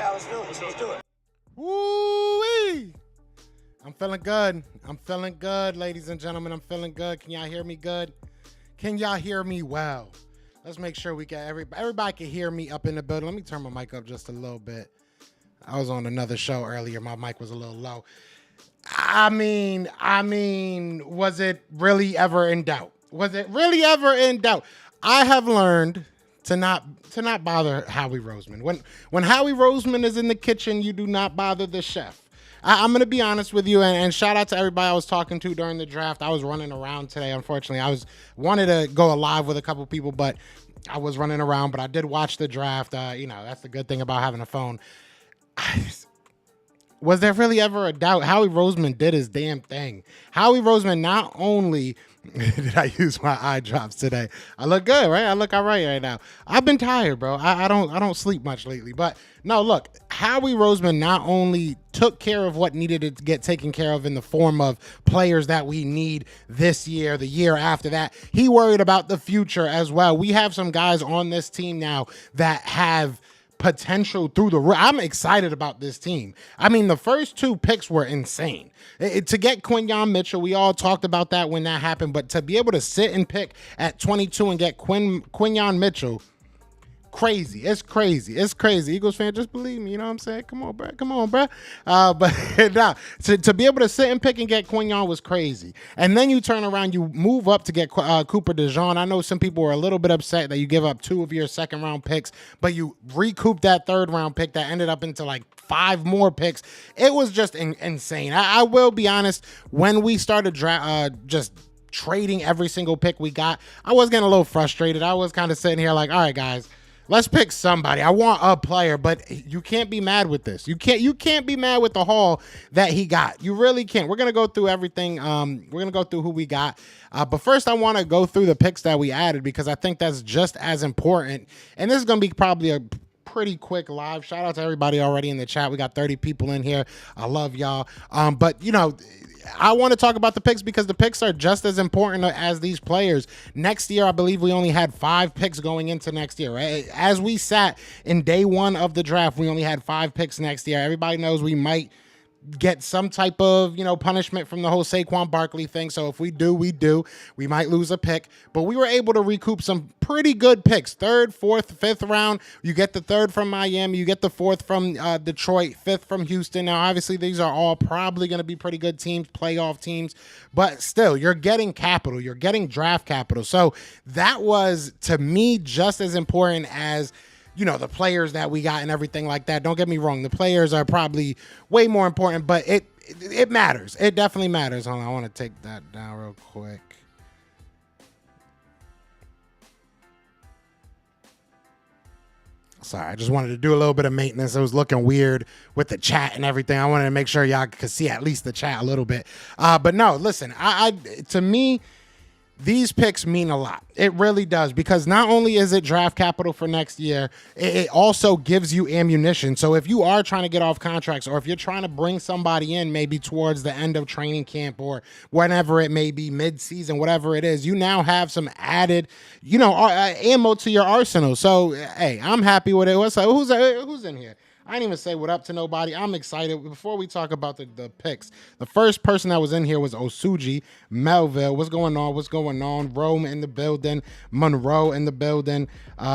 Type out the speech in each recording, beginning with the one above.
How it's doing? Let's do it. Woo-wee! I'm feeling good. I'm feeling good, ladies and gentlemen. I'm feeling good. Can y'all hear me good? Can y'all hear me well? Let's make sure we get everybody can hear me up in the building. Let me turn my mic up just a little bit. I was on another show earlier. My mic was a little low. I mean, was it really ever in doubt? Was it really ever in doubt? I have learned to not bother Howie Roseman. When Howie Roseman is in the kitchen, you do not bother the chef. I'm going to be honest with you, and shout out to everybody I was talking to during the draft. I was running around today, unfortunately. I wanted to go live with a couple people, but I was running around. But I did watch the draft. That's the good thing about having a phone. Was there really ever a doubt? Howie Roseman did his damn thing. Howie Roseman not only did I use my eye drops today. I look good, right? I look all right now. I've been tired, bro. I don't sleep much lately. But no, look, Howie Roseman not only took care of what needed to get taken care of in the form of players that we need this year, the year after that, he worried about the future as well. We have some guys on this team now that have potential through the roof. I'm excited about this team. I mean, the first two picks were insane. To get Quinyon Mitchell, we all talked about that when that happened, but to be able to sit and pick at 22 and get Quinyon Mitchell, crazy. It's crazy. It's crazy. Eagles fan, just believe me. You know what I'm saying? Come on, bro. Come on, bro. But nah, to be able to sit and pick and get Quinyon was crazy. And then you turn around, you move up to get Cooper DeJean. I know some people were a little bit upset that you give up 2 of your second-round picks, but you recoup that third-round pick that ended up into like 5 more picks. It was just insane. I will be honest, when we started just trading every single pick we got, I was getting a little frustrated. I was kind of sitting here like, all right, guys, let's pick somebody. I want a player, but you can't be mad with this. You can't be mad with the haul that he got. You really can't. We're gonna go through everything. We're gonna go through who we got. But first, I want to go through the picks that we added because I think that's just as important. And this is gonna be probably a pretty quick live. Shout out to everybody already in the chat. We got 30 people in here. I love y'all. But you know, I want to talk about the picks because the picks are just as important as these players. Next year, I believe we only had 5 picks going into next year, right? As we sat in day 1 of the draft, we only had 5 picks next year. Everybody knows we might get some type of, punishment from the whole Saquon Barkley thing. So if we do, we do. We might lose a pick, but we were able to recoup some pretty good picks. 3rd, 4th, 5th round. You get the 3rd from Miami. You get the 4th from Detroit, 5th from Houston. Now, obviously, these are all probably going to be pretty good teams, playoff teams, but still, you're getting capital. You're getting draft capital. So that was, to me, just as important as the players that we got and everything like that. Don't get me wrong. The players are probably way more important, but it matters. It definitely matters. Hold on. I want to take that down real quick. Sorry, I just wanted to do a little bit of maintenance. It was looking weird with the chat and everything. I wanted to make sure y'all could see at least the chat a little bit. But no, listen, to me, these picks mean a lot. It really does, because not only is it draft capital for next year, it also gives you ammunition. So if you are trying to get off contracts, or if you're trying to bring somebody in maybe towards the end of training camp or whenever it may be, mid-season, whatever it is, you now have some added, ammo to your arsenal. So, hey, I'm happy with it. Who's in here? I didn't even say what up to nobody. I'm excited. Before we talk about the picks, the first person that was in here was Osuji Melville. What's going on? What's going on? Rome in the building. Monroe in the building.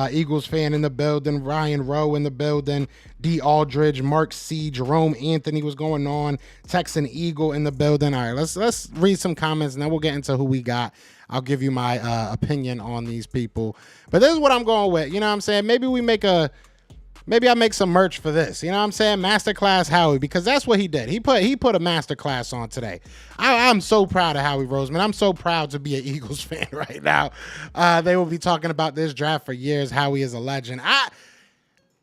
Eagles fan in the building. Ryan Rowe in the building. D. Aldridge, Mark C. Jerome Anthony, what's going on? Texan Eagle in the building. All right, let's read some comments, and then we'll get into who we got. I'll give you my opinion on these people. But this is what I'm going with. You know what I'm saying? Maybe I make some merch for this. You know what I'm saying? Masterclass Howie, because that's what he did. He put a masterclass on today. I'm so proud of Howie Roseman. I'm so proud to be an Eagles fan right now. They will be talking about this draft for years. Howie is a legend.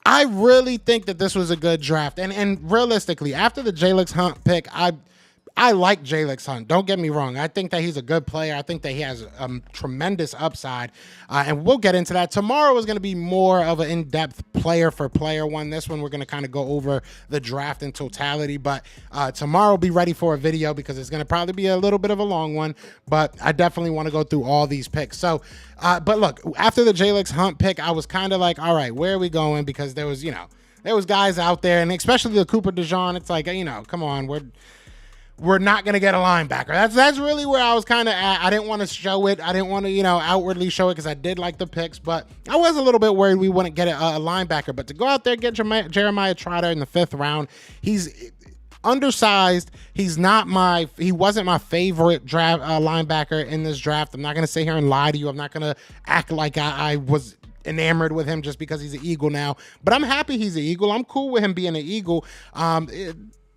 I really think that this was a good draft. And realistically, after the Jalix Hunt pick, I like Jalix Hunt. Don't get me wrong. I think that he's a good player. I think that he has a tremendous upside. And we'll get into that. Tomorrow is going to be more of an in-depth player-for-player one. This one, we're going to kind of go over the draft in totality. But tomorrow, be ready for a video because it's going to probably be a little bit of a long one. But I definitely want to go through all these picks. So, but look, after the Jalix Hunt pick, I was kind of like, all right, where are we going? Because there was, there was guys out there, and especially the Cooper DeJean. It's like, come on, we're not going to get a linebacker. That's really where I was kind of at. I didn't want to show it. I didn't want to, outwardly show it because I did like the picks, but I was a little bit worried we wouldn't get a linebacker. But to go out there and get Jeremiah Trotter in the 5th round, he's undersized. He wasn't my favorite draft linebacker in this draft. I'm not going to sit here and lie to you. I'm not going to act like I was enamored with him just because he's an Eagle now. But I'm happy he's an Eagle. I'm cool with him being an Eagle.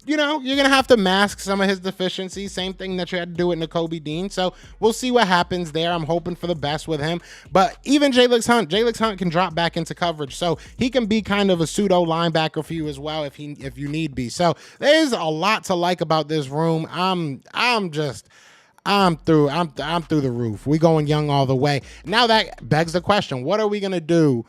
You're going to have to mask some of his deficiencies. Same thing that you had to do with Nakobe Dean. So we'll see what happens there. I'm hoping for the best with him. But even Jalix Hunt can drop back into coverage. So he can be kind of a pseudo linebacker for you as well if you need be. So there's a lot to like about this room. I'm through the roof. We going young all the way. Now that begs the question, what are we going to do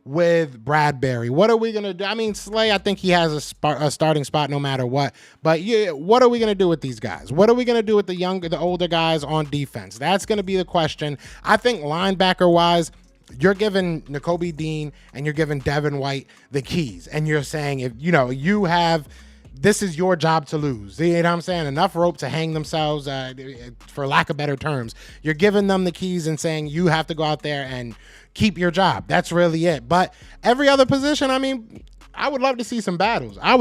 with Bradbury? What are we going to do? I mean, Slay, I think he has a starting spot no matter what. But what are we going to do with these guys? What are we going to do with the older guys on defense? That's going to be the question. I think linebacker-wise, you're giving Nakobe Dean and you're giving Devin White the keys. And you're saying, if you have... this is your job to lose. You know what I'm saying? Enough rope to hang themselves, for lack of better terms. You're giving them the keys and saying you have to go out there and keep your job. That's really it. But every other position, I mean, I would love to see some battles. I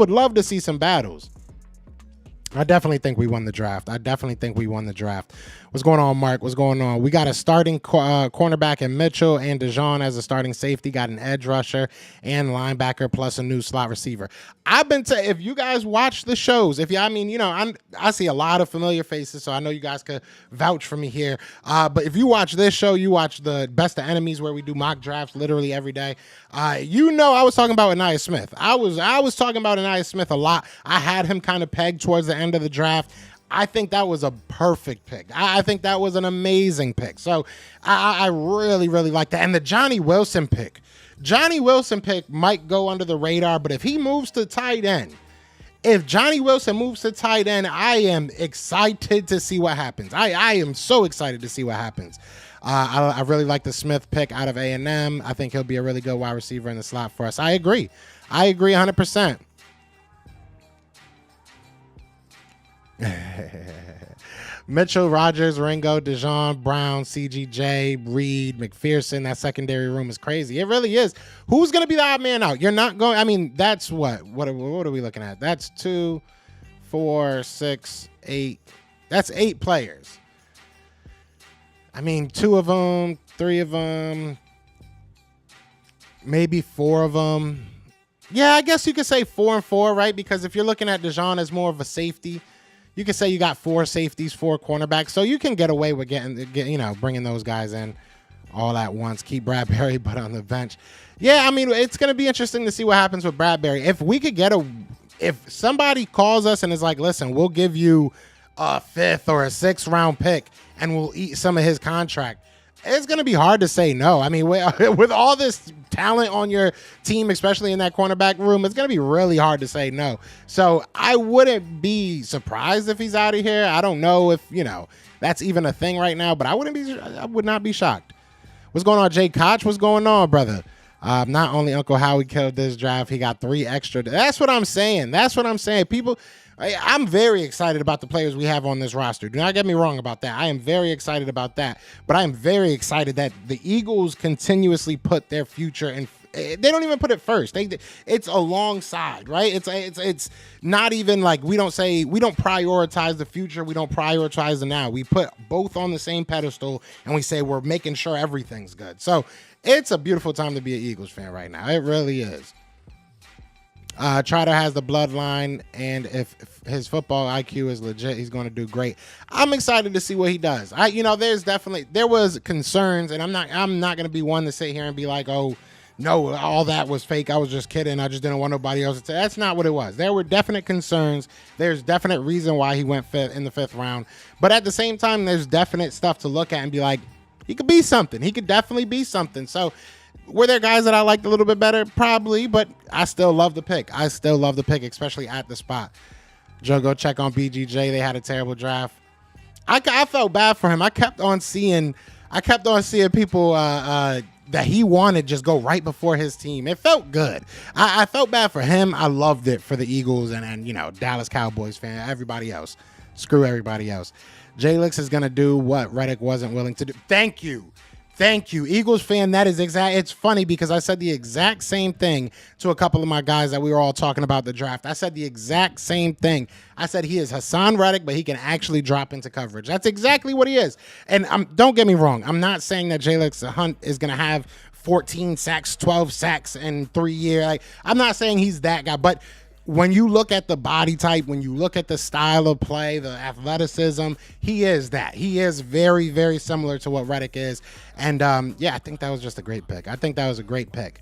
definitely think we won the draft. What's going on, Mark? What's going on? We got a starting cornerback in Mitchell and DeJean as a starting safety. Got an edge rusher and linebacker plus a new slot receiver. I've been saying, if you guys watch the shows, I see a lot of familiar faces, so I know you guys could vouch for me here. But if you watch this show, you watch the Best of Enemies where we do mock drafts literally every day. I was talking about Aniyah Smith. I was talking about Aniyah Smith a lot. I had him kind of pegged towards the end of the draft. I think that was a perfect pick. I think that was an amazing pick. So I really, really like that. And the Johnny Wilson pick might go under the radar, but if he moves to tight end, I am excited to see what happens. I am so excited to see what happens. I really like the Smith pick out of A&M. I think he'll be a really good wide receiver in the slot for us. I agree 100%. Mitchell, Rogers, Ringo, DeJean, Brown, CGJ, Reed, McPherson. That secondary room is crazy. It really is. Who's going to be the odd man out? You're not going. I mean, that's what are we looking at? That's 2, 4, 6, 8. That's 8 players. I mean, 2 of them, 3 of them, maybe 4 of them. Yeah, I guess you could say 4 and 4, right? Because if you're looking at DeJean as more of a safety, you could say you got 4 safeties, 4 cornerbacks, so you can get away with bringing those guys in all at once. Keep Bradbury, but on the bench. Yeah, I mean, it's going to be interesting to see what happens with Bradbury. If we could if somebody calls us and is like, listen, we'll give you a 5th or a 6th round pick and we'll eat some of his contract, it's going to be hard to say no. I mean, with all this talent on your team, especially in that cornerback room, it's going to be really hard to say no. So I wouldn't be surprised if he's out of here. I don't know if, that's even a thing right now, but I would not be shocked. What's going on, Jay Koch? What's going on, brother? Not only Uncle Howie killed this draft, he got 3 extra. That's what I'm saying. People, I'm very excited about the players we have on this roster. Do not get me wrong about that. I am very excited about that. But I am very excited that the Eagles continuously put their future in. They don't even put it first. It's alongside, right? It's not even like we don't prioritize the future. We don't prioritize the now. We put both on the same pedestal and we say we're making sure everything's good. So it's a beautiful time to be an Eagles fan right now. It really is. Trotter has the bloodline, and if his football IQ is legit, he's going to do great. I'm excited to see what he does. There was concerns, and I'm not going to be one to sit here and be like, oh, no, all that was fake. I was just kidding. I just didn't want nobody else to say. That's not what it was. There were definite concerns. There's definite reason why he went in the 5th round. But at the same time, there's definite stuff to look at and be like, he could be something. He could definitely be something. So were there guys that I liked a little bit better? Probably, but I still love the pick. Especially at the spot. Joe, go check on BGJ. They had a terrible draft. I felt bad for him. I kept on seeing people that he wanted just go right before his team. It felt good. I felt bad for him. I loved it for the Eagles and Dallas Cowboys fan, everybody else. Screw everybody else. Jalix is going to do what Reddick wasn't willing to do. Thank you. Thank you. Eagles fan, that is exact. It's funny because I said the exact same thing to a couple of my guys that we were all talking about the draft. I said the exact same thing. I said he is Hassan Reddick, but he can actually drop into coverage. That's exactly what he is. And don't get me wrong. I'm not saying that Jalix Hunt is going to have 14 sacks, 12 sacks in 3 years. Like, I'm not saying he's that guy, but when you look at the body type, when you look at the style of play, the athleticism, he is that. He is very, very similar to what Reddick is. And, I think that was just a great pick. I think that was a great pick.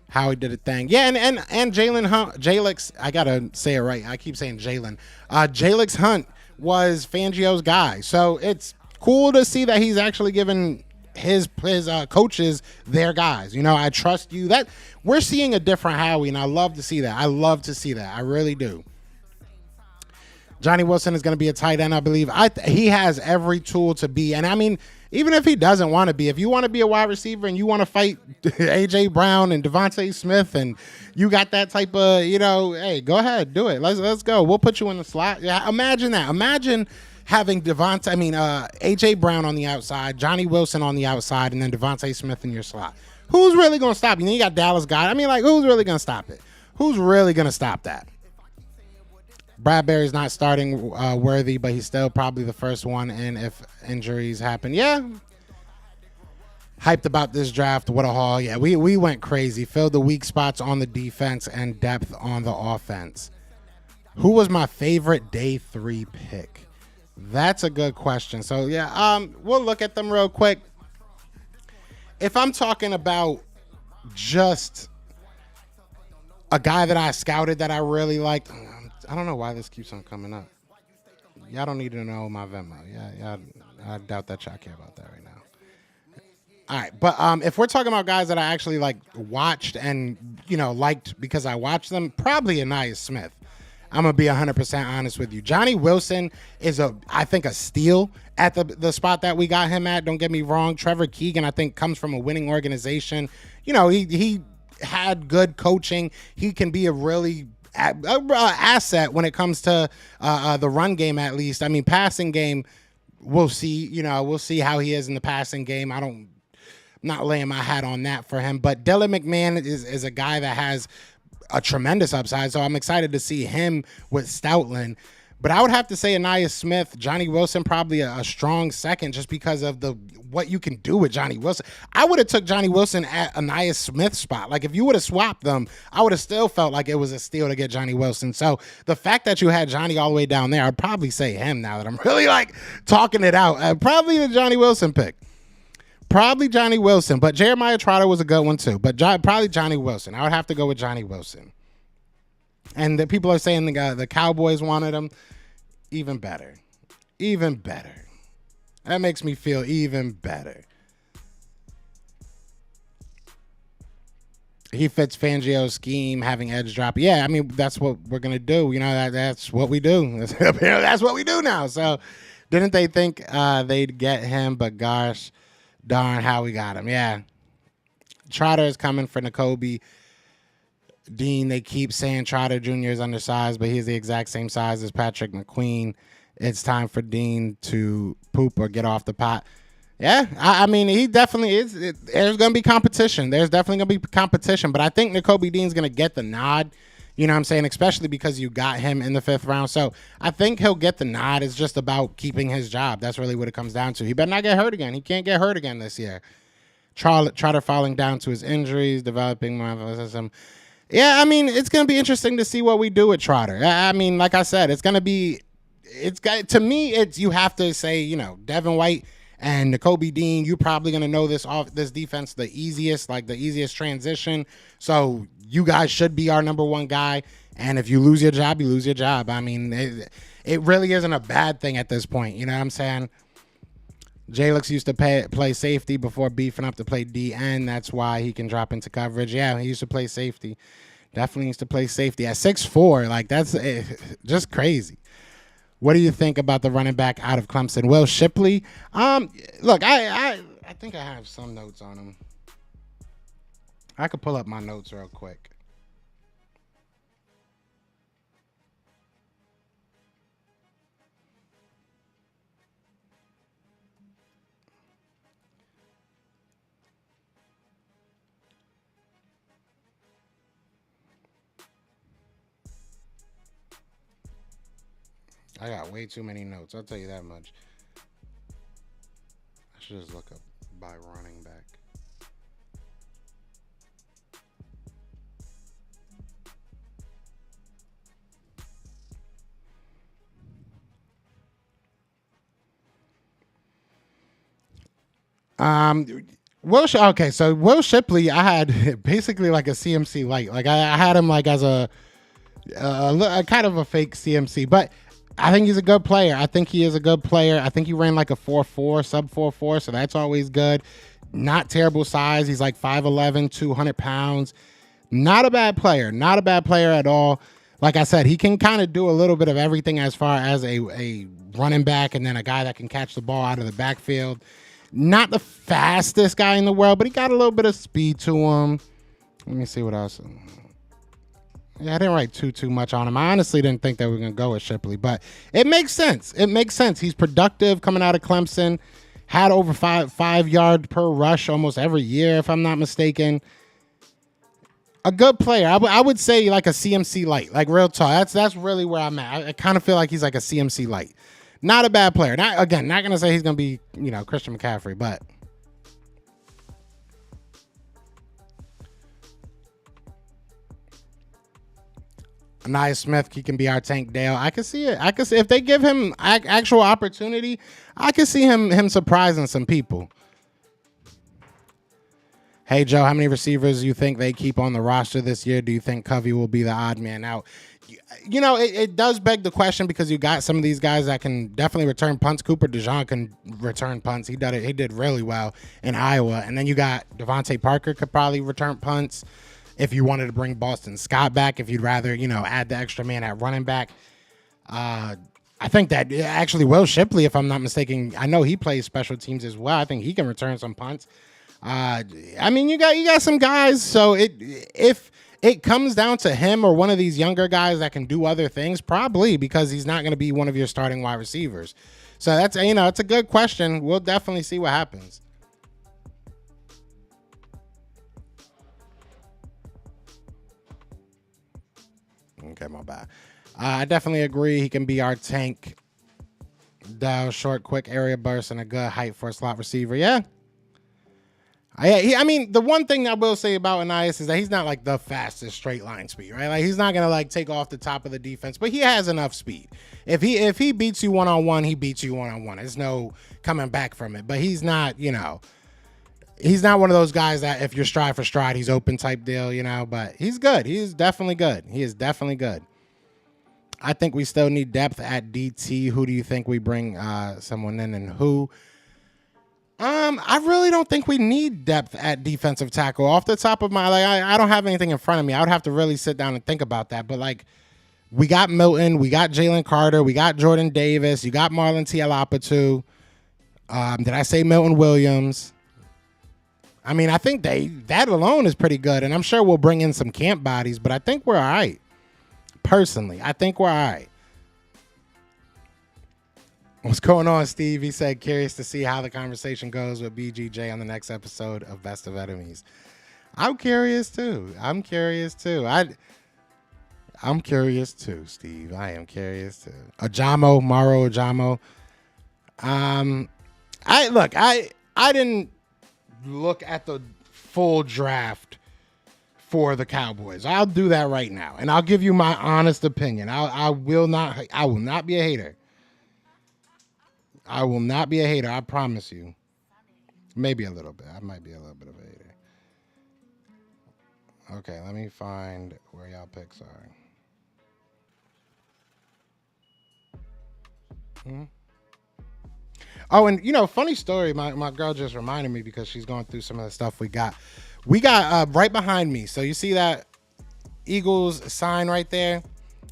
Howie did a thing. Yeah, and Jalen Hunt, Jalix, I got to say it right. I keep saying Jalen. Jalix Hunt was Fangio's guy. So it's cool to see that he's actually given his coaches their guys. I trust you. That we're seeing a different Howie, and I love to see that. I really do. Johnny Wilson is going to be a tight end, I believe. He has every tool to be, and I mean, even if he doesn't want to be, if you want to be a wide receiver and you want to fight A.J. Brown and Devontae Smith, and you got that type of, hey, go ahead, do it. Let's go. We'll put you in the slot. Yeah, imagine that. Imagine having A.J. Brown on the outside, Johnny Wilson on the outside, and then Devontae Smith in your slot. Who's really going to stop you? You got Dallas Goedert. I mean, who's really going to stop it? Who's really going to stop that? Bradbury's not starting Worthy, but he's still probably the first one in if injuries happen. Yeah. Hyped about this draft. What a haul. Yeah, we went crazy. Filled the weak spots on the defense and depth on the offense. Who was my favorite day 3 pick? That's a good question. So, we'll look at them real quick. If I'm talking about just a guy that I scouted that I really liked, I don't know why this keeps on coming up. Y'all don't need to know my Venmo. Yeah, I doubt that y'all care about that right now. All right, but if we're talking about guys that I actually watched and liked because I watched them, probably Anais Smith. I'm going to be 100% honest with you. Johnny Wilson is, I think, a steal at the spot that we got him at. Don't get me wrong. Trevor Keegan, I think, comes from a winning organization. He had good coaching. He can be a really asset when it comes to the run game, at least. I mean, passing game, we'll see. We'll see how he is in the passing game. I'm not laying my hat on that for him. But Dylan McMahon is a guy that has a tremendous upside, so I'm excited to see him with Stoutland. But I would have to say Anais Smith, Johnny Wilson, probably a strong second just because of what you can do with Johnny Wilson. I would have took Johnny Wilson at Anais Smith's spot. Like, if you would have swapped them, I would have still felt like it was a steal to get Johnny Wilson. So the fact that you had Johnny all the way down there, I'd probably say him now that I'm really talking it out. Probably the Johnny Wilson pick. Probably Johnny Wilson, but Jeremiah Trotter was a good one too. But probably Johnny Wilson. I would have to go with Johnny Wilson. And the people are saying the Cowboys wanted him. Even better. Even better. That makes me feel even better. He fits Fangio's scheme, having edge drop. Yeah, I mean, that's what we're going to do. That's what we do. That's what we do now. So didn't they think they'd get him? But gosh darn how we got him. Yeah. Trotter is coming for Nakobe Dean. They keep saying Trotter Jr. is undersized, but he's the exact same size as Patrick McQueen. It's time for Dean to poop or get off the pot. Yeah, I mean, he definitely is. There's going to be competition. There's definitely going to be competition, but I think Nakobe Dean's going to get the nod. You know what I'm saying? Especially because you got him in the 5th round. So I think he'll get the nod. It's just about keeping his job. That's really what it comes down to. He better not get hurt again. He can't get hurt again this year. Trotter falling down to his injuries, developing athleticism. Yeah, I mean, it's going to be interesting to see what we do with Trotter. I mean, like I said, to me, you have to say, Devin White and Nakobe Dean, you're probably going to know this defense the easiest transition. So you guys should be our number one guy. And if you lose your job, you lose your job. I mean, it really isn't a bad thing at this point. You know what I'm saying? Jalix used to play safety before beefing up to play DN. That's why he can drop into coverage. Yeah, he used to play safety. Definitely used to play safety at 6'4". That's just crazy. What do you think about the running back out of Clemson, Will Shipley? Look, I think I have some notes on him. I could pull up my notes real quick. I got way too many notes. I'll tell you that much. I should just look up by running back. Um, okay, so Will Shipley, I had basically like a CMC light. Like I had him like as a kind of a fake CMC, but I think he's a good player. I think he is a good player. I think he ran like a 4.4, sub 4.4, so that's always good. Not terrible size. He's like 5'11, 200 pounds. Not a bad player. Not a bad player at all. Like I said, he can kind of do a little bit of everything as far as a running back and then a guy that can catch the ball out of the backfield. Not the fastest guy in the world, but he got a little bit of speed to him. Let me see what else. Yeah, I didn't write too much on him. I honestly didn't think that we were going to go with Shipley, but it makes sense. It makes sense. He's productive coming out of Clemson. Had over five yards per rush almost every year, if I'm not mistaken. A good player. I would say like a CMC light, like real talk. That's really where I'm at. I kind of feel like he's like a CMC light. Not a bad player. Not going to say he's going to be, Christian McCaffrey, but Anaya Smith, he can be our Tank Dale. I can see it. I can see if they give him actual opportunity, I can see him surprising some people. Hey, Joe, how many receivers do you think they keep on the roster this year? Do you think Covey will be the odd man out? It does beg the question because you got some of these guys that can definitely return punts. Cooper DeJean can return punts. He did really well in Iowa. And then you got Devontae Parker could probably return punts if you wanted to bring Boston Scott back, if you'd rather, add the extra man at running back. I think that actually Will Shipley, if I'm not mistaken, I know he plays special teams as well. I think he can return some punts. You got some guys. So if it comes down to him or one of these younger guys that can do other things, probably because he's not going to be one of your starting wide receivers. So that's it's a good question. We'll definitely see what happens. Okay, my bad. I definitely agree. He can be our Tank Dow, short, quick area burst, and a good height for a slot receiver. Yeah. The one thing I will say about Anias is that he's not like the fastest straight line speed, right? Like he's not gonna like take off the top of the defense, but he has enough speed. If he beats you 1-on-1, he beats you 1-on-1. There's no coming back from it. But he's not, he's not one of those guys that if you're stride for stride, he's open type deal, But he's good. He's definitely good. He is definitely good. I think we still need depth at DT. Who do you think we bring someone in and who? I really don't think we need depth at defensive tackle. Off the top of my, I don't have anything in front of me. I would have to really sit down and think about that. But we got Milton, we got Jalen Carter, we got Jordan Davis, you got Marlon Tialapatu. Did I say Milton Williams? I think that alone is pretty good, and I'm sure we'll bring in some camp bodies. But I think we're all right. Personally, I think we're all right. What's going on, Steve? He said, curious to see how the conversation goes with BGJ on the next episode of Best of Enemies. I'm curious too. I'm curious too, Steve. I am curious too. Maro Ajamo. I didn't look at the full draft for the Cowboys. I'll do that right now, and I'll give you my honest opinion. I will not be a hater. I will not be a hater. I promise you. Maybe a little bit. I might be a little bit of a hater. Okay, let me find where y'all picks are. Oh, and funny story. My girl just reminded me because she's going through some of the stuff we got. We got right behind me. So you see that Eagles sign right there?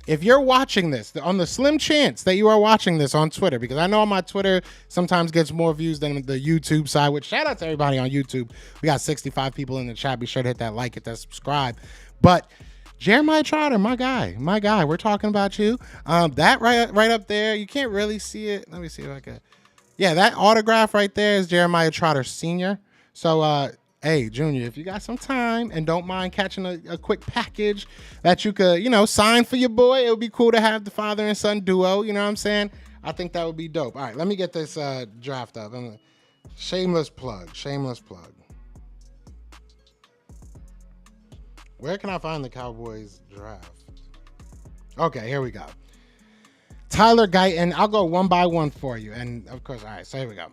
if you're watching this, on the slim chance that you are watching this on Twitter, because I know my Twitter sometimes gets more views than the YouTube side, which shout out to everybody on YouTube. We got 65 people in the chat. Be sure to hit that like, hit that subscribe. But Jeremiah Trotter, my guy, we're talking about you. That right up there, you can't really see it. Let me see if I can. Yeah, that autograph right there is Jeremiah Trotter Sr. So, hey, Junior, if you got some time and don't mind catching a quick package that you could, sign for your boy, it would be cool to have the father and son duo. You know what I'm saying? I think that would be dope. All right, let me get this draft up. Shameless plug. Where can I find the Cowboys draft? Okay, here we go. Tyler Guyton, I'll go one by one for you. And, of course, all right, so here we go.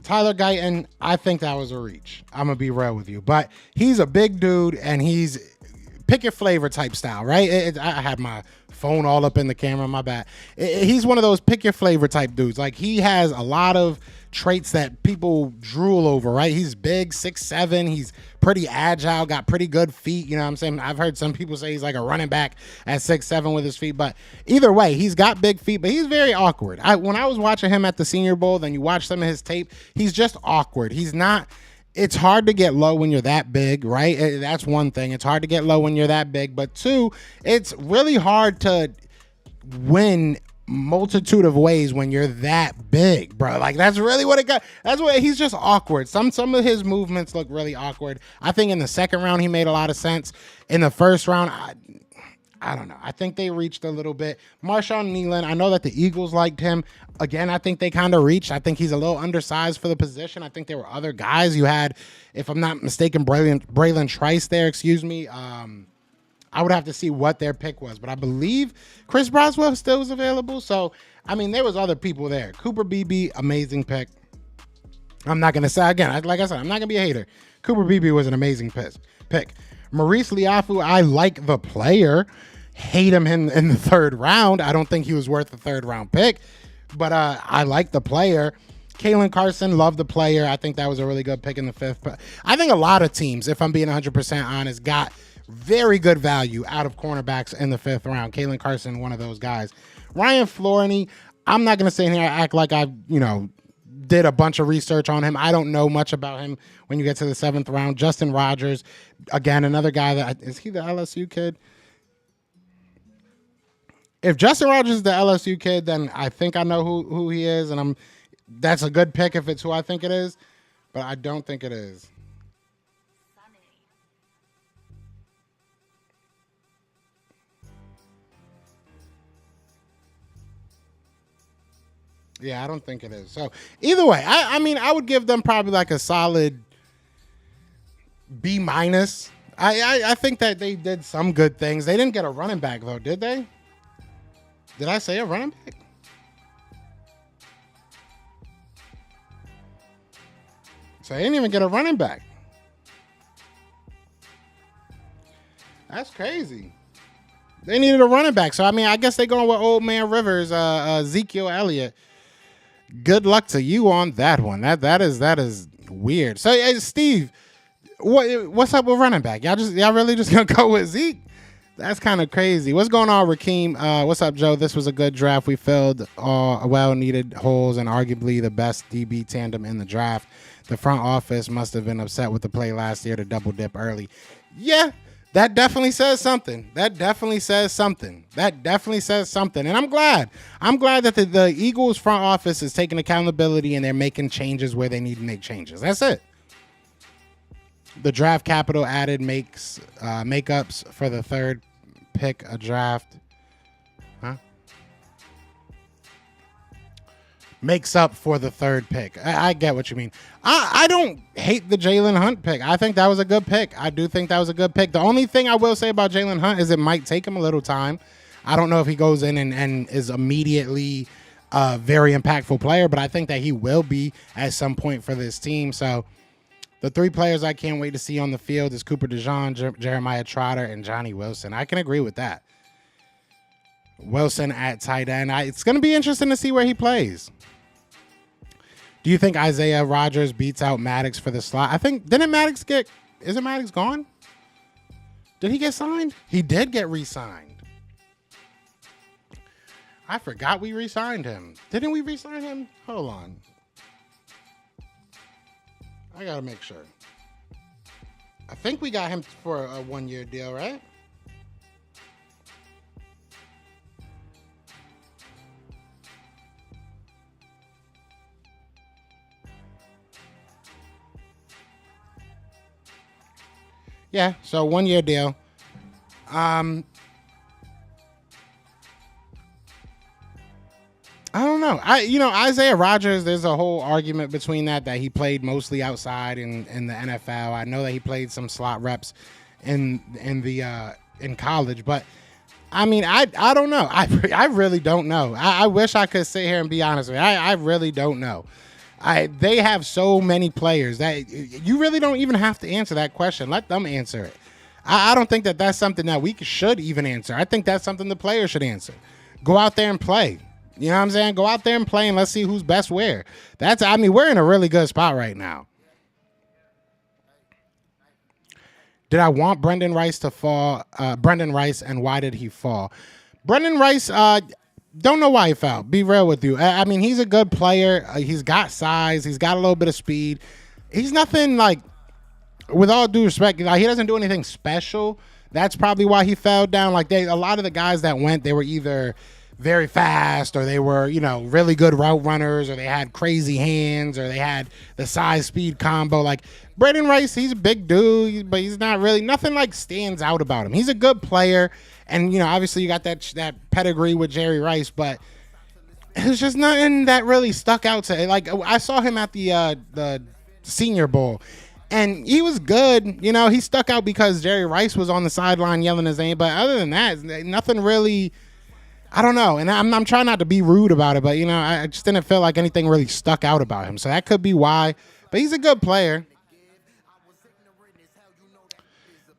Tyler Guyton, I think that was a reach. I'm going to be real with you. But he's a big dude, and he's pick your flavor type style, right? I had my phone all up in the camera, my bad. He's one of those pick your flavor type dudes. Like, he has a lot of traits that people drool over, right? He's big, 6'7". He's pretty agile, got pretty good feet. You know what I'm saying? I've heard some people say he's like a running back at 6'7" with his feet. But either way, he's got big feet, but he's very awkward. When I was watching him at the Senior Bowl, then you watch some of his tape, he's just awkward. He's not... It's hard to get low when you're that big, right? That's one thing. It's hard to get low when you're that big. But two, it's really hard to win multitude of ways when you're that big, bro. Like, that's really what it got. That's what he's just awkward. Some of his movements look really awkward. I think in the second round he made a lot of sense. In the first round, I don't know. I think they reached a little bit. Marshawn Nealon, I know that the Eagles liked him. Again, I think they kind of reached. I think he's a little undersized for the position. I think there were other guys. You had, if I'm not mistaken, Braylon Trice there, excuse me. I would have to see what their pick was, but I believe Chris Broswell still was available. So, I mean, there was other people there. Cooper Beebe, amazing pick. I'm not going to say, again, like I said, I'm not going to be a hater. Cooper Beebe was an amazing pick. Maurice Liafu, I like the player. Hate him in the third round. I don't think he was worth the third round pick, but I like the player. Kalen Carson, love the player. I think that was a really good pick in the fifth. But I think a lot of teams, if I'm being 100% honest, got very good value out of cornerbacks in the fifth round. Kalen Carson, one of those guys. Ryan Florney, I'm not going to sit here and act like I, did a bunch of research on him. I don't know much about him when you get to the seventh round. Justin Rogers, again, another guy that, is he the LSU kid? If Justin Rogers is the LSU kid, then I think I know who he is, and that's a good pick if it's who I think it is, but I don't think it is. Yeah, I don't think it is. So either way, I mean, I would give them probably like a solid B-. I think that they did some good things. They didn't get a running back though, did they? Did I say a running back? So they didn't even get a running back. That's crazy. They needed a running back. So, I mean, I guess they're going with old man Rivers, Ezekiel Elliott. Good luck to you on that one. That is weird. So, hey, Steve, what's up with running back? Y'all really just gonna go with Zeke? That's kind of crazy. What's going on, Rakeem? What's up, Joe? This was a good draft. We filled well-needed holes and arguably the best DB tandem in the draft. The front office must have been upset with the play last year to double dip early. Yeah, that definitely says something. And I'm glad. That the Eagles front office is taking accountability and they're making changes where they need to make changes. That's it. The draft capital added makeups for the third pick a draft. Huh? Makes up for the third pick. I get what you mean. I don't hate the Jalen Hunt pick. I think that was a good pick. I do think that was a good pick. The only thing I will say about Jalen Hunt is it might take him a little time. I don't know if he goes in and is immediately a very impactful player, but I think that he will be at some point for this team. So the three players I can't wait to see on the field is Cooper DeJean, Jeremiah Trotter, and Johnny Wilson. I can agree with that. Wilson at tight end. It's going to be interesting to see where he plays. Do you think Isaiah Rodgers beats out Maddox for the slot? I think, isn't Maddox gone? Did he get signed? He did get re-signed. I forgot we re-signed him. Didn't we re-sign him? Hold on. I gotta make sure. I think we got him for a 1-year deal, right? Yeah, so 1-year deal. I don't know. Isaiah Rodgers, there's a whole argument between that he played mostly outside in the NFL. I know that he played some slot reps in college, but I mean, I don't know. I really don't know. I wish I could sit here and be honest with you. I really don't know. They have so many players that you really don't even have to answer that question. Let them answer it. I don't think that that's something that we should even answer. I think that's something the players should answer. Go out there and play. You know what I'm saying? Go out there and play, and let's see who's best where. We're in a really good spot right now. Did I want Brendan Rice to fall? Brendan Rice, and why did he fall? Brendan Rice, don't know why he fell. Be real with you. I mean, he's a good player. He's got size. He's got a little bit of speed. He's nothing like, with all due respect, like, he doesn't do anything special. That's probably why he fell down. Like, a lot of the guys that went, they were either very fast, or they were, really good route runners, or they had crazy hands, or they had the size speed combo. Like, Brendan Rice, he's a big dude, but he's not really, nothing like stands out about him. He's a good player, and obviously you got that pedigree with Jerry Rice, but it's just nothing that really stuck out to. Like, I saw him at the Senior Bowl, and he was good. He stuck out because Jerry Rice was on the sideline yelling his name, but other than that, nothing really. I don't know, and I'm trying not to be rude about it, but I just didn't feel like anything really stuck out about him, so that could be why. But he's a good player.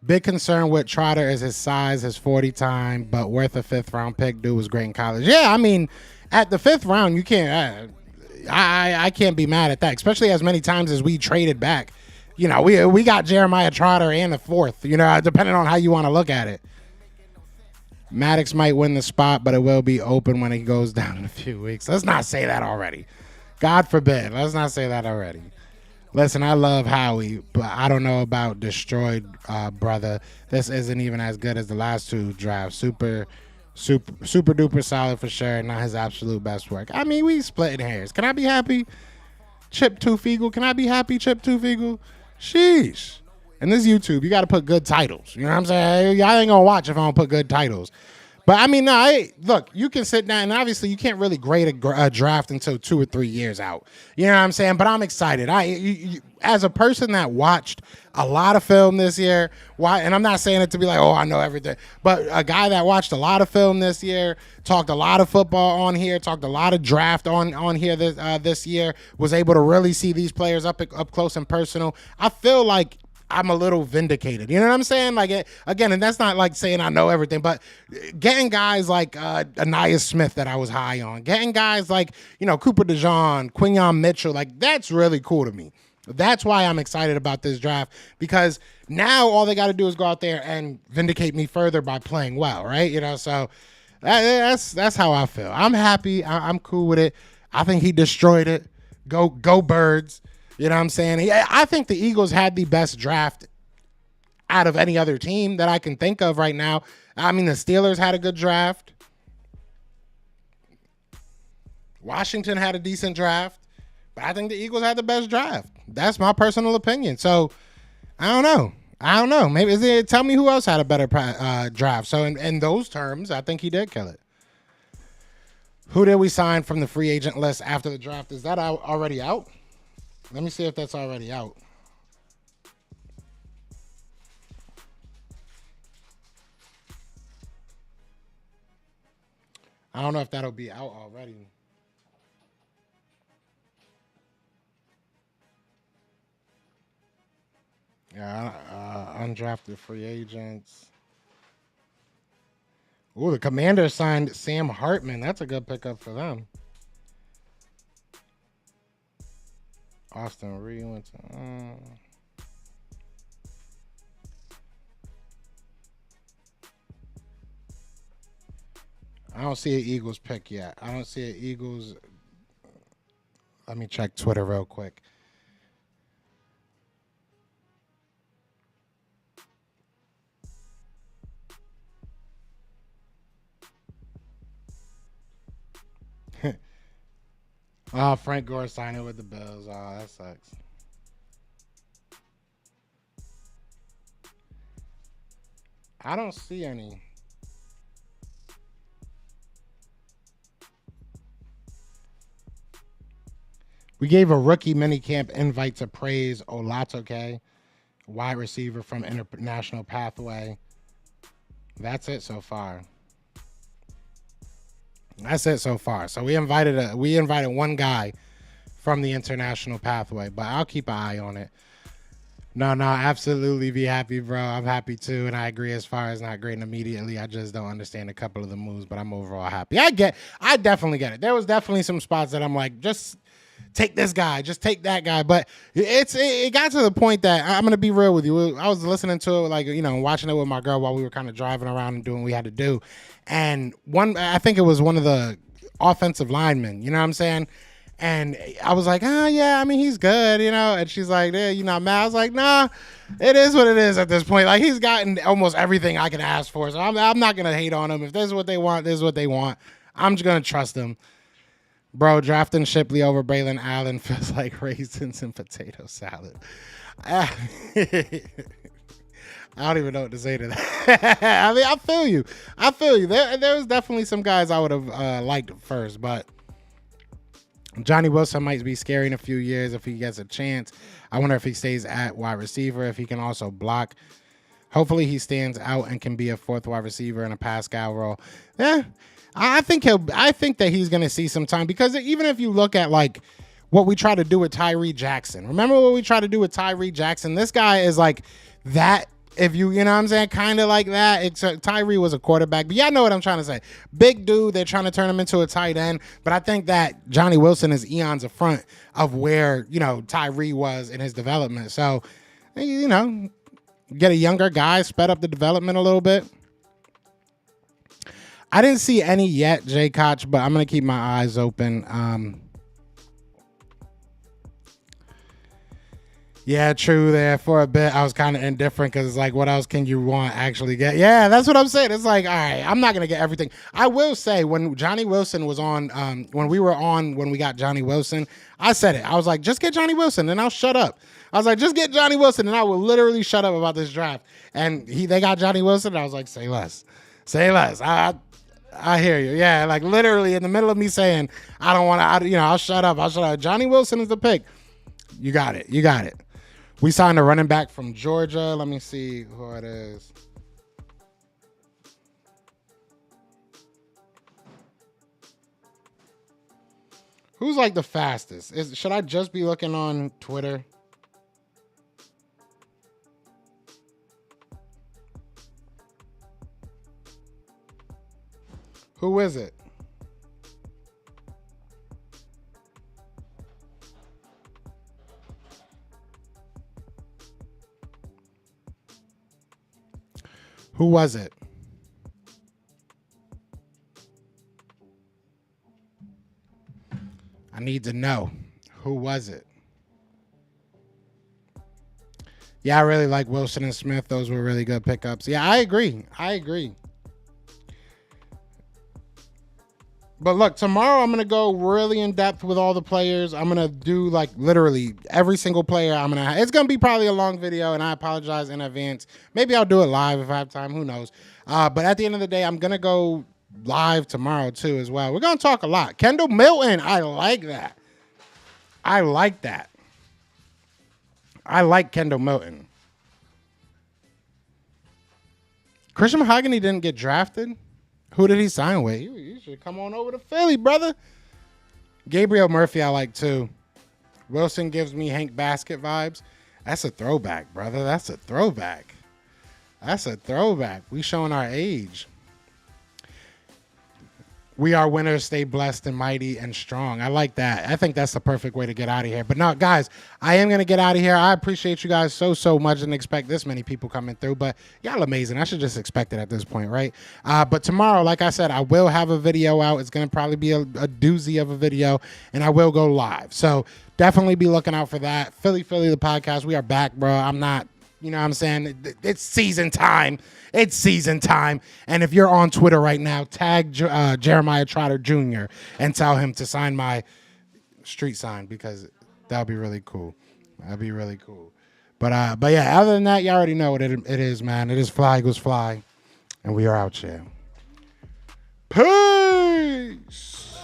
Big concern with Trotter is his size, his 40 time, but worth a 5th round pick. Dude was great in college. Yeah, I mean, at the 5th round, you can't. I can't be mad at that, especially as many times as we traded back. We got Jeremiah Trotter and the 4th. Depending on how you want to look at it. Maddox might win the spot, but it will be open when he goes down in a few weeks. Let's not say that already. God forbid. Let's not say that already. Listen, I love Howie, but I don't know about destroyed, brother. This isn't even as good as the last 2 drafts. Super duper solid for sure. Not his absolute best work. I mean, we splitting hairs. Can I be happy? Chip Tufiegel. Can I be happy, Chip Tufiegel? Sheesh. And this YouTube, you got to put good titles. You know what I'm saying? I ain't going to watch if I don't put good titles. But, I mean, no, look, you can sit down, and obviously you can't really grade a draft until 2 or 3 years out. You know what I'm saying? But I'm excited. As a person that watched a lot of film this year, and I'm not saying it to be like, oh, I know everything, but a guy that watched a lot of film this year, talked a lot of football on here, talked a lot of draft on here this year, was able to really see these players up close and personal. I feel like I'm a little vindicated. You know what I'm saying? Like, again, and that's not like saying I know everything, but getting guys like Anais Smith that I was high on, getting guys like, Cooper DeJean, Quinyon Mitchell, like, that's really cool to me. That's why I'm excited about this draft, because now all they got to do is go out there and vindicate me further by playing well, right? So that's how I feel. I'm happy. I'm cool with it. I think he destroyed it. Go Birds. You know what I'm saying? I think the Eagles had the best draft out of any other team that I can think of right now. I mean, the Steelers had a good draft. Washington had a decent draft. But I think the Eagles had the best draft. That's my personal opinion. So, I don't know. Maybe tell me who else had a better draft. So, in those terms, I think he did kill it. Who did we sign from the free agent list after the draft? Is that already out? Let me see if that's already out. I don't know if that'll be out already. Yeah, undrafted free agents. Ooh, the Commanders signed Sam Hartman. That's a good pickup for them. Austin Reed went to. I don't see an Eagles pick yet. I don't see an Eagles. Let me check Twitter real quick. Oh, Frank Gore signing with the Bills. Oh, that sucks. I don't see any. We gave a rookie minicamp invite to Praise Olatoke, wide receiver from International Pathway. That's it so far. That's it so far. So we invited one guy from the International Pathway, but I'll keep an eye on it. No, absolutely be happy, bro. I'm happy too, and I agree as far as not grading immediately. I just don't understand a couple of the moves, but I'm overall happy. I definitely get it. There was definitely some spots that I'm like, just take this guy, just take that guy. But it got to the point that I'm gonna be real with you. I was listening to it, like, watching it with my girl while we were kind of driving around and doing what we had to do. And I think it was one of the offensive linemen. You know what I'm saying? And I was like, oh, yeah, I mean, he's good, And she's like, yeah, you not mad? I was like, nah, it is what it is at this point. Like, he's gotten almost everything I can ask for. So I'm not going to hate on him. If this is what they want, this is what they want. I'm just going to trust them. Bro, drafting Shipley over Braylon Allen feels like raisins and potato salad. I don't even know what to say to that. I mean, I feel you. There was definitely some guys I would have liked first, but Johnny Wilson might be scary in a few years if he gets a chance. I wonder if he stays at wide receiver, if he can also block. Hopefully he stands out and can be a fourth wide receiver in a Pascal role. Yeah, I think that he's going to see some time, because even if you look at like what we try to do with Tyree Jackson, remember what we try to do with Tyree Jackson? This guy is like that. If you know what I'm saying, kind of like that. Tyree was a quarterback, but y'all know what I'm trying to say. Big dude, they're trying to turn him into a tight end, but I think that Johnny Wilson is eons in front of where, Tyree was in his development. So, get a younger guy, sped up the development a little bit. I didn't see any yet, Jay Koch, but I'm going to keep my eyes open. Yeah, true there. For a bit, I was kind of indifferent because it's like, what else can you want actually get? Yeah, that's what I'm saying. It's like, all right, I'm not going to get everything. I will say, when Johnny Wilson was on, when we got Johnny Wilson, I said it. I was like, just get Johnny Wilson and I'll shut up. I was like, just get Johnny Wilson and I will literally shut up about this draft. And they got Johnny Wilson and I was like, say less. Say less. I hear you. Yeah, like literally in the middle of me saying, I don't want to, I'll shut up. Johnny Wilson is the pick. You got it. We signed a running back from Georgia. Let me see who it is. Who's like the fastest? Should I just be looking on Twitter? Who is it? Who was it? I need to know. Who was it? Yeah, I really like Wilson and Smith. Those were really good pickups. Yeah, I agree. But look, tomorrow I'm going to go really in depth with all the players. I'm going to do like literally every single player. It's going to be probably a long video, and I apologize in advance. Maybe I'll do it live if I have time. Who knows? But at the end of the day, I'm going to go live tomorrow too as well. We're going to talk a lot. Kendall Milton. I like that. I like Kendall Milton. Christian Mahogany didn't get drafted. Who did he sign with? You should come on over to Philly, brother. Gabriel Murphy, I like too. Wilson gives me Hank Basket vibes. That's a throwback, brother. That's a throwback. We showing our age. We are winners. Stay blessed and mighty and strong. I like that. I think that's the perfect way to get out of here. But no, guys, I am going to get out of here. I appreciate you guys so much. Didn't expect this many people coming through, but y'all amazing. I should just expect it at this point, right? But tomorrow, like I said, I will have a video out. It's going to probably be a doozy of a video, and I will go live. So definitely be looking out for that. Philly, the podcast. We are back, bro. I'm not, you know what I'm saying? It's season time. It's season time. And if you're on Twitter right now, tag Jeremiah Trotter Jr. and tell him to sign my street sign, because that would be really cool. That'd be really cool. But yeah, other than that, you already know what it is, man. It is Fly Eagles Fly. And we are out here. Peace!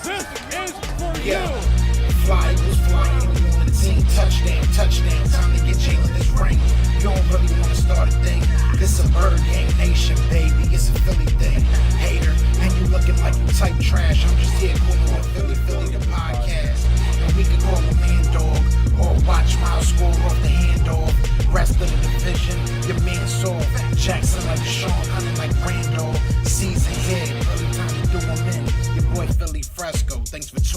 This is for you. Fly Eagles flying on the team. Touchdown. Time to get Jalen this ring. You don't really want to start a thing. This a Bird Gang Nation, baby. It's a Philly thing. Hater, and you looking like you type trash. I'm just here calling on Philly the podcast. And we can call a man dog or watch Miles score off the handoff. Rest of the division, your man saw Jackson like Sean, Hunting like Randall. Season here, early time to do him in. Your boy Philly Fresco. Thanks for tuning